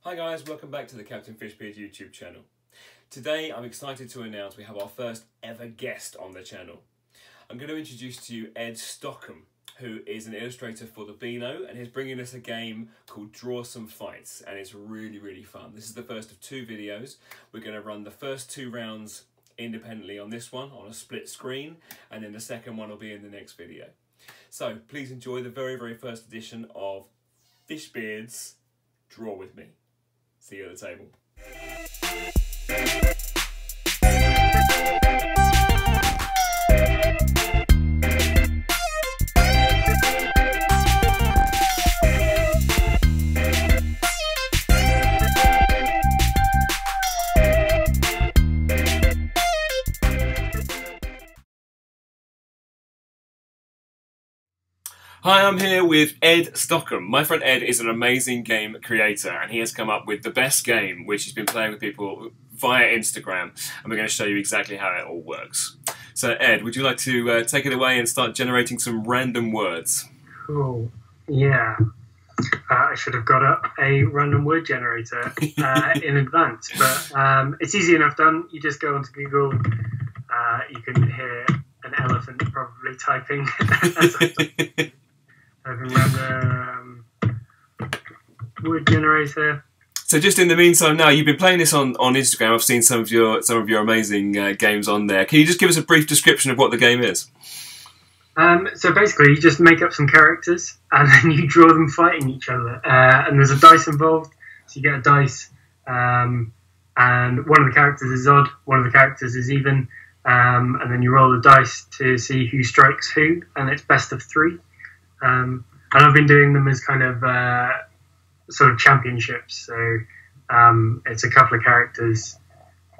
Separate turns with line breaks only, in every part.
Hi guys, welcome back to the Captain Fishbeard YouTube channel. Today I'm excited to announce we have our first ever guest on the channel. I'm going to introduce to you Ed Stockham, who is an illustrator for the Beano, and he's bringing us a game called Draw Some Fights, and it's really fun. This is the first of two videos. We're going to run the first two rounds independently on this one, on a split screen, and then the second one will be in the next video. So please enjoy the very first edition of Fishbeard's Draw With Me. See you at the table. Hi, I'm here with Ed Stockham. My friend Ed is an amazing game creator, and he has come up with the best game, which he's been playing with people via Instagram, and we're going to show you exactly how it all works. So Ed, would you like to take it away and start generating some random words?
Cool. Yeah. I should have got up a random word generator in advance, but it's easy enough done. You just go onto Google. You can hear an elephant probably typing. Random word generator.
So just in the meantime, now you've been playing this on Instagram. I've seen some of your amazing games on there. Can you just give us a brief description of what the game is?
So basically, you just make up some characters and then you draw them fighting each other. And there's a dice involved, so you get a dice, and one of the characters is odd, one of the characters is even, and then you roll the dice to see who strikes who, and it's best of three. And I've been doing them as kind of sort of championships. So it's a couple of characters.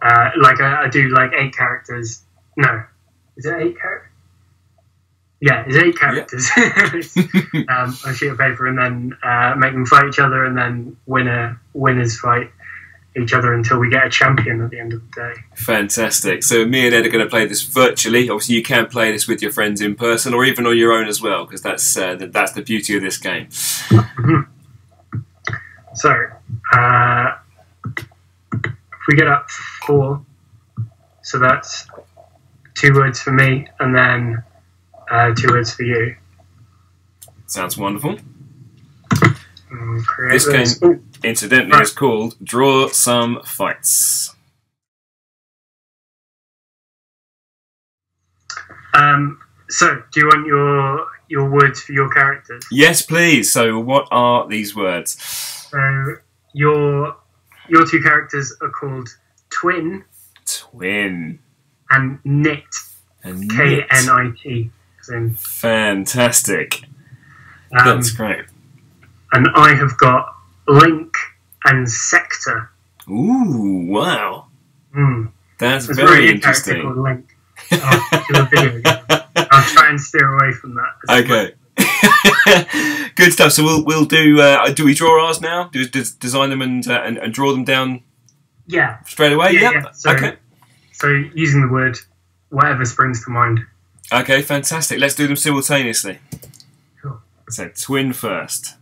Like I do like 8 characters. No, is it 8 characters? Yeah, it's 8 characters. Yep. On a sheet of paper, and then make them fight each other, and then winners fight each other until we get a champion at the end of the day.
Fantastic. So me and Ed are going to play this virtually. Obviously you can play this with your friends in person or even on your own as well, because that's the beauty of this game.
So if we get up 4, so that's 2 words for me and then 2 words for you.
Sounds wonderful.
This
game, incidentally, is called Draw Some Fights.
So, do you want your words for your characters?
Yes, please. So, what are these words?
So, your 2 characters are called Twin.
Twin.
And Knit.
And
K-N-I-T.
Fantastic. That's great.
And I have got Link and Sector.
Ooh, wow. That's
There's
very
really
interesting.
A character called Link. A video game. I'll try and steer away from that.
Okay. Good stuff. So we'll do we draw ours now? Do design them and draw them down?
Yeah.
Straight away?
Yeah.
Okay.
So using the word, whatever springs to mind.
Okay, fantastic. Let's do them simultaneously.
Cool.
So twin first.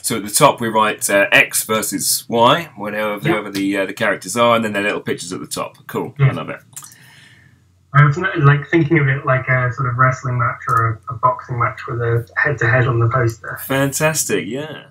So at the top we write X versus Y, whoever the characters are, and then their little pictures at the top. Cool, I love it.
I was like thinking of it like a sort of wrestling match or a boxing match with a head-to-head on the poster.
Fantastic, yeah.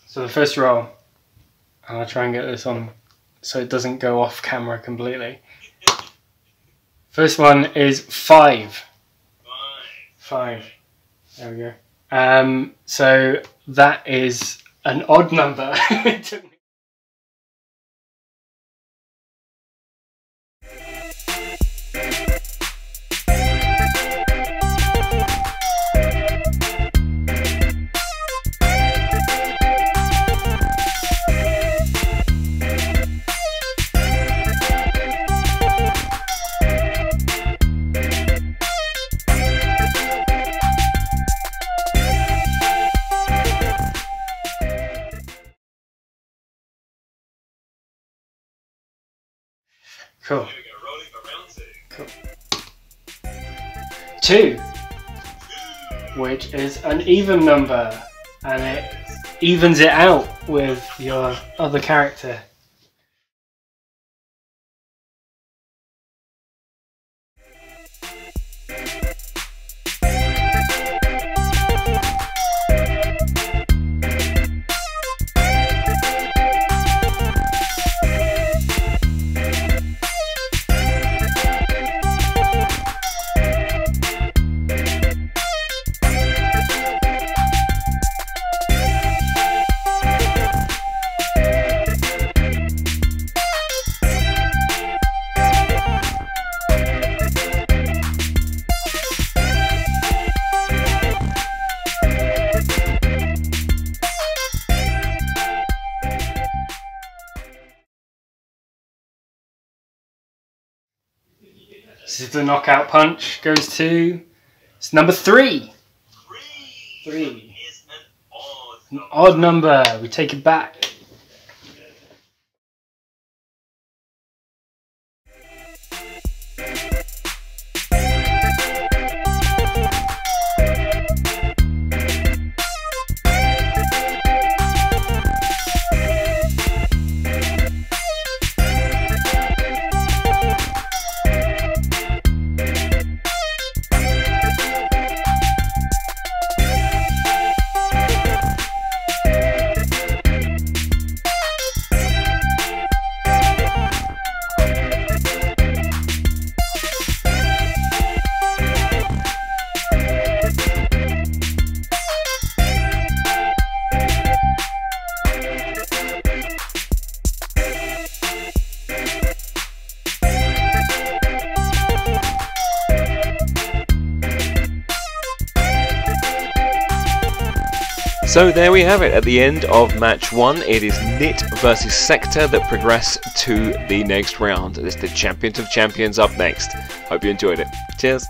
So the first roll, and I'll try and get this on so it doesn't go off camera completely. First one is 5. 5. There we go. So that is an odd number. Cool. Cool. 2, which is an even number, and it evens it out with your other character. This is the knockout punch, goes to, it's number 3. 3 is an odd number. We take it back.
So there we have it. At the end of match 1, it is Knit versus Sector that progress to the next round. It's the Champions of Champions up next. Hope you enjoyed it. Cheers.